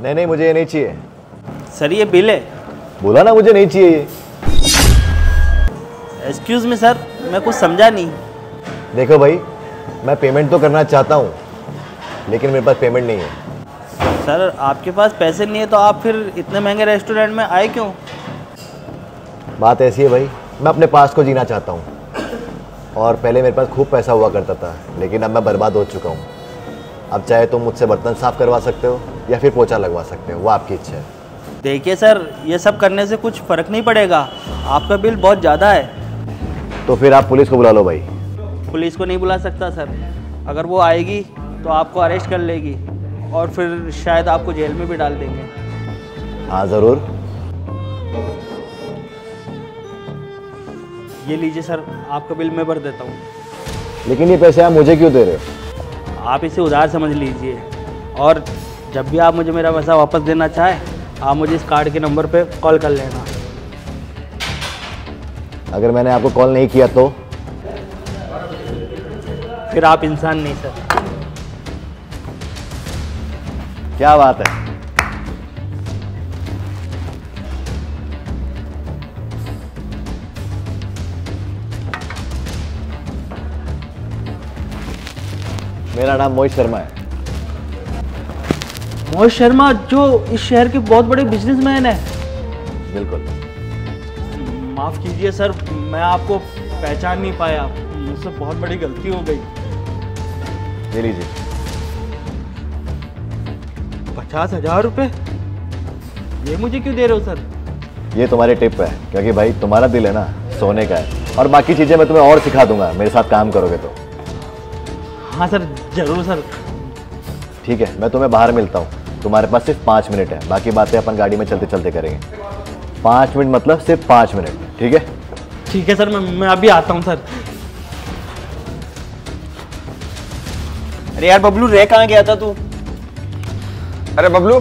नहीं नहीं, मुझे ये नहीं चाहिए। सर ये बिल है। बोला ना मुझे नहीं चाहिए ये। एक्सक्यूज़ मी सर, मैं कुछ समझा नहीं। देखो भाई, मैं पेमेंट तो करना चाहता हूँ, लेकिन मेरे पास पेमेंट नहीं है। सर आपके पास पैसे नहीं है तो आप फिर इतने महंगे रेस्टोरेंट में आए क्यों? बात ऐसी है भाई, मैं अपने पास को जीना चाहता हूँ। और पहले मेरे पास खूब पैसा हुआ करता था, लेकिन अब मैं बर्बाद हो चुका हूँ। अब चाहे तुम मुझसे बर्तन साफ करवा सकते हो या फिर पोछा लगवा सकते हो, वो आपकी इच्छा है। देखिए सर, ये सब करने से कुछ फ़र्क नहीं पड़ेगा, आपका बिल बहुत ज़्यादा है। तो फिर आप पुलिस को बुला लो भाई। पुलिस को नहीं बुला सकता सर, अगर वो आएगी तो आपको अरेस्ट कर लेगी और फिर शायद आपको जेल में भी डाल देंगे। हाँ ज़रूर। ये लीजिए सर, आपका बिल मैं भर देता हूँ। लेकिन ये पैसे आप मुझे क्यों दे रहे हो? आप इसे उधार समझ लीजिए, और जब भी आप मुझे मेरा पैसा वापस देना चाहें, आप मुझे इस कार्ड के नंबर पे कॉल कर लेना। अगर मैंने आपको कॉल नहीं किया तो? फिर आप इंसान नहीं सर। क्या बात है। मेरा नाम मोहित शर्मा है। मोहित शर्मा, जो इस शहर के बहुत बड़े बिजनेसमैन है? बिल्कुल। माफ़ कीजिए सर, मैं आपको पहचान नहीं पाया, मुझसे बहुत बड़ी गलती हो गई। ये लीजिए। 50,000 रुपये? ये मुझे क्यों दे रहे हो सर? ये तुम्हारी टिप है, क्योंकि भाई तुम्हारा दिल है ना सोने का है, और बाकी चीज़ें मैं तुम्हें और सिखा दूंगा मेरे साथ काम करोगे तो। हाँ सर, ज़रूर सर। ठीक है, मैं तुम्हें बाहर मिलता हूँ। तुम्हारे पास सिर्फ 5 मिनट है, बाकी बातें अपन गाड़ी में चलते चलते करेंगे। 5 मिनट मतलब सिर्फ 5 मिनट, ठीक है? ठीक है सर, मैं अभी आता हूँ सर। अरे यार बबलू, रह कहाँ गया था तू? अरे बबलू,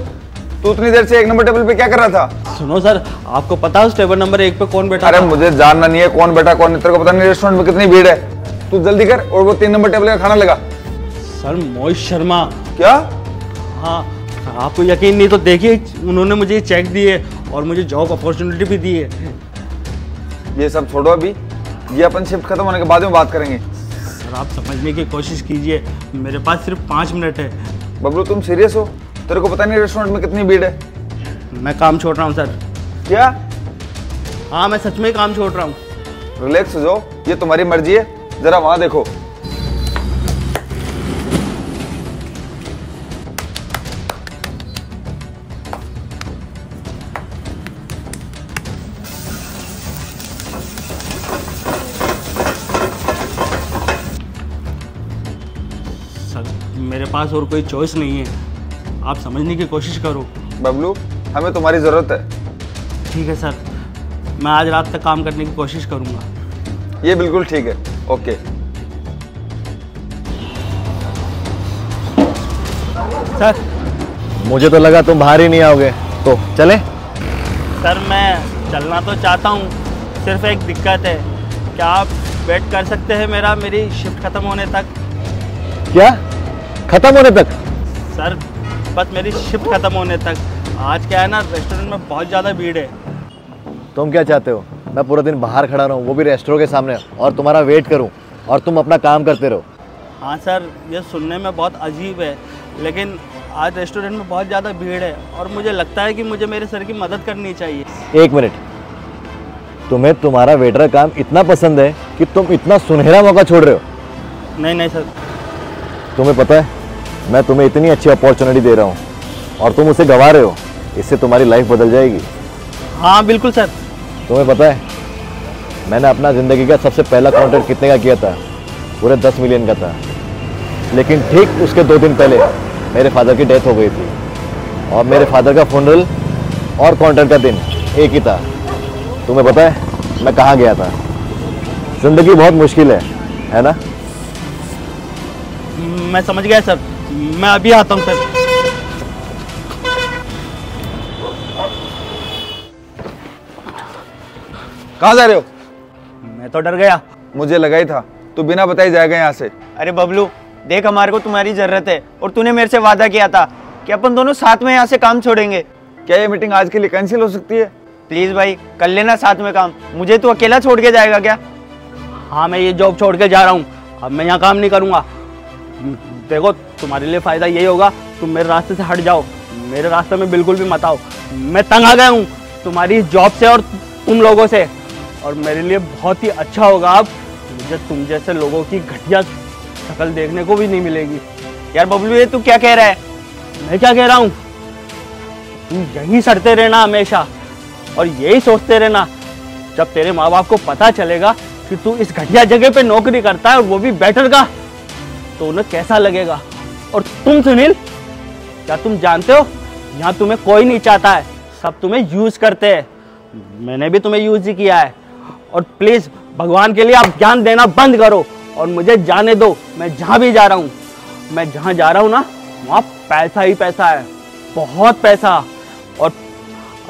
तू इतनी देर से 1 नंबर टेबल पे क्या कर रहा था? सुनो सर, आपको पता है उस टेबल नंबर 1 पे कौन बैठा? अरे मुझे जानना नहीं है कौन बैठा कौन नहीं, तेरे को पता नहीं रेस्टोरेंट में कितनी भीड़ है। तू जल्दी कर और वो 3 नंबर टेबल का खाना लगा। सर मोहित शर्मा। क्या? हाँ, आपको यकीन नहीं तो देखिए, उन्होंने मुझे चेक दिए और मुझे जॉब अपॉर्चुनिटी भी दी है। ये सब छोड़ो अभी, ये अपन शिफ्ट खत्म होने के बाद में बात करेंगे। सर आप समझने की कोशिश कीजिए, मेरे पास सिर्फ 5 मिनट है। बबलू तुम सीरियस हो? तेरे को पता नहीं रेस्टोरेंट में कितनी भीड़ है? मैं काम छोड़ रहा हूँ सर। क्या? हाँ, मैं सच में काम छोड़ रहा हूँ। रिलैक्स हो जाओ, ये तुम्हारी मर्जी है। जरा वहां देखो। सर मेरे पास और कोई चॉइस नहीं है, आप समझने की कोशिश करो। बबलू, हमें तुम्हारी जरूरत है। ठीक है सर, मैं आज रात तक काम करने की कोशिश करूँगा। ये बिल्कुल ठीक है, ओके। सर मुझे तो लगा तुम बाहर ही नहीं आओगे, तो चले? सर मैं चलना तो चाहता हूँ, सिर्फ एक दिक्कत है। क्या आप वेट कर सकते हैं मेरी शिफ्ट ख़त्म होने तक? क्या खत्म होने तक? सर बस मेरी शिफ्ट ख़त्म होने तक। आज क्या है ना, रेस्टोरेंट में बहुत ज़्यादा भीड़ है। तुम क्या चाहते हो? मैं पूरा दिन बाहर खड़ा रहूं, वो भी रेस्टोरेंट के सामने, और तुम्हारा वेट करूं और तुम अपना काम करते रहो? हाँ सर, ये सुनने में बहुत अजीब है, लेकिन आज रेस्टोरेंट में बहुत ज़्यादा भीड़ है और मुझे लगता है कि मुझे मेरे सर की मदद करनी चाहिए। 1 मिनट, तुम्हें तुम्हारा वेटर काम इतना पसंद है कि तुम इतना सुनहरा मौका छोड़ रहे हो? नहीं नहीं सर। तुम्हें पता है, मैं तुम्हें इतनी अच्छी अपॉर्चुनिटी दे रहा हूँ और तुम उसे गंवा रहे हो। इससे तुम्हारी लाइफ बदल जाएगी। हाँ बिल्कुल सर। तुम्हें पता है, मैंने अपना ज़िंदगी का सबसे पहला कॉन्ट्रैक्ट कितने का किया था? पूरे 10 मिलियन का था। लेकिन ठीक उसके 2 दिन पहले मेरे फादर की डेथ हो गई थी, और मेरे फादर का फनरल और कॉन्ट्रैक्ट का दिन एक ही था। तुम्हें पता है मैं कहाँ गया था? ज़िंदगी बहुत मुश्किल है ना? मैं समझ गया सर, मैं अभी आता हूँ सर। कहाँ जा रहे हो? मैं तो डर गया। मुझे लगा ही था तू बिना बताए जाएगा यहाँ से। अरे बबलू देख, हमारे को तुम्हारी जरूरत है और तूने मेरे से वादा किया था कि अपन दोनों साथ में यहाँ से काम छोड़ेंगे। क्या ये मीटिंग आज के लिए कैंसिल हो सकती है? प्लीज भाई कर लेना साथ में काम, मुझे तू अकेला छोड़ के जाएगा क्या? हाँ मैं ये जॉब छोड़ के जा रहा हूँ, अब मैं यहाँ काम नहीं करूँगा। देखो तुम्हारे लिए फ़ायदा यही होगा, तुम मेरे रास्ते से हट जाओ, मेरे रास्ते में बिल्कुल भी मत आओ। मैं तंग आ गया हूँ तुम्हारी इस जॉब से और तुम लोगों से, और मेरे लिए बहुत ही अच्छा होगा अब मुझे तुम जैसे लोगों की घटिया शक्ल देखने को भी नहीं मिलेगी। यार बबलू ये तू क्या कह रहा है? मैं क्या कह रहा हूँ, तुम यहीं सड़ते रहना हमेशा और यही सोचते रहना, जब तेरे माँ बाप को पता चलेगा कि तू इस घटिया जगह पे नौकरी करता है और वो भी बेटर का, तो उन्हें कैसा लगेगा। और तुम सुनील, क्या तुम जानते हो यहाँ तुम्हें कोई नहीं चाहता है, सब तुम्हें यूज करते हैं। मैंने भी तुम्हें यूज ही किया है। और प्लीज भगवान के लिए आप ज्ञान देना बंद करो और मुझे जाने दो। मैं जहाँ भी जा रहा हूँ, मैं जहाँ जा रहा हूँ ना, वहाँ पैसा ही पैसा है, बहुत पैसा। और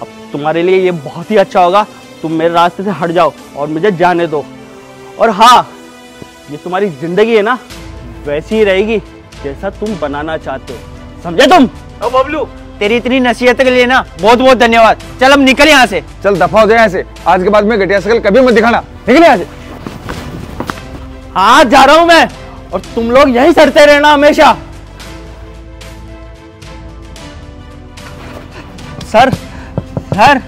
अब तुम्हारे लिए ये बहुत ही अच्छा होगा, तुम मेरे रास्ते से हट जाओ और मुझे जाने दो। और हाँ, ये तुम्हारी जिंदगी है ना, वैसी ही रहेगी जैसा तुम बनाना चाहते हो, समझे तुम? ओ बबलू तेरी इतनी नसीहत के लिए ना बहुत बहुत धन्यवाद। चल अब निकल यहाँ से। चल दफा हो जाए यहाँ से, आज के बाद में घटिया शक्ल कभी मत दिखाना, निकल यहाँ से। हाँ जा रहा हूँ मैं, और तुम लोग यहीं सड़ते रहना हमेशा। सर सर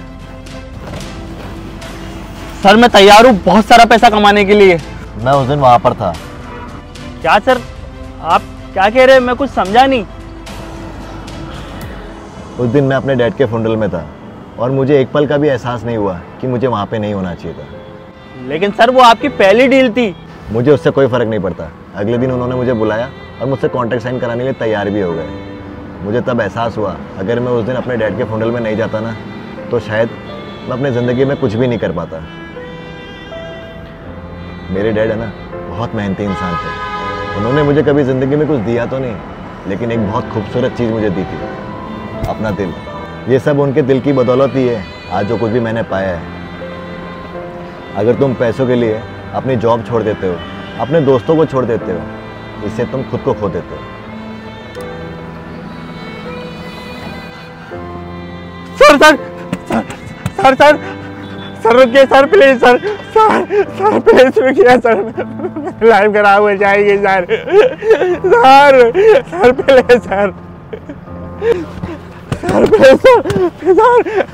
सर मैं तैयार हूँ बहुत सारा पैसा कमाने के लिए। मैं उस दिन वहाँ पर था। क्या सर आप क्या कह रहे हैं, मैं कुछ समझा नहीं। उस दिन मैं अपने डैड के फुनरल में था और मुझे एक पल का भी एहसास नहीं हुआ कि मुझे वहाँ पे नहीं होना चाहिए था। लेकिन सर वो आपकी पहली डील थी। मुझे उससे कोई फ़र्क नहीं पड़ता। अगले दिन उन्होंने मुझे बुलाया और मुझसे कॉन्ट्रैक्ट साइन कराने के लिए तैयार भी हो गए। मुझे तब एहसास हुआ, अगर मैं उस दिन अपने डैड के फुनरल में नहीं जाता ना, तो शायद मैं अपनी ज़िंदगी में कुछ भी नहीं कर पाता। मेरे डैड है ना, बहुत मेहनती इंसान थे। उन्होंने मुझे कभी ज़िंदगी में कुछ दिया तो नहीं, लेकिन एक बहुत खूबसूरत चीज़ मुझे दी थी, अपना दिल। ये सब उनके दिल की बदौलत ही है आज जो कुछ भी मैंने पाया है। अगर तुम पैसों के लिए अपनी जॉब छोड़ देते हो, अपने दोस्तों को छोड़ देते हो, इससे तुम खुद को खो देते हो। Sir sir sir sir sir रुकिए sir, please sir, sir please रुकिए सर, लाइफ खराब हो जाएगी sir, sir please sir, sir please sir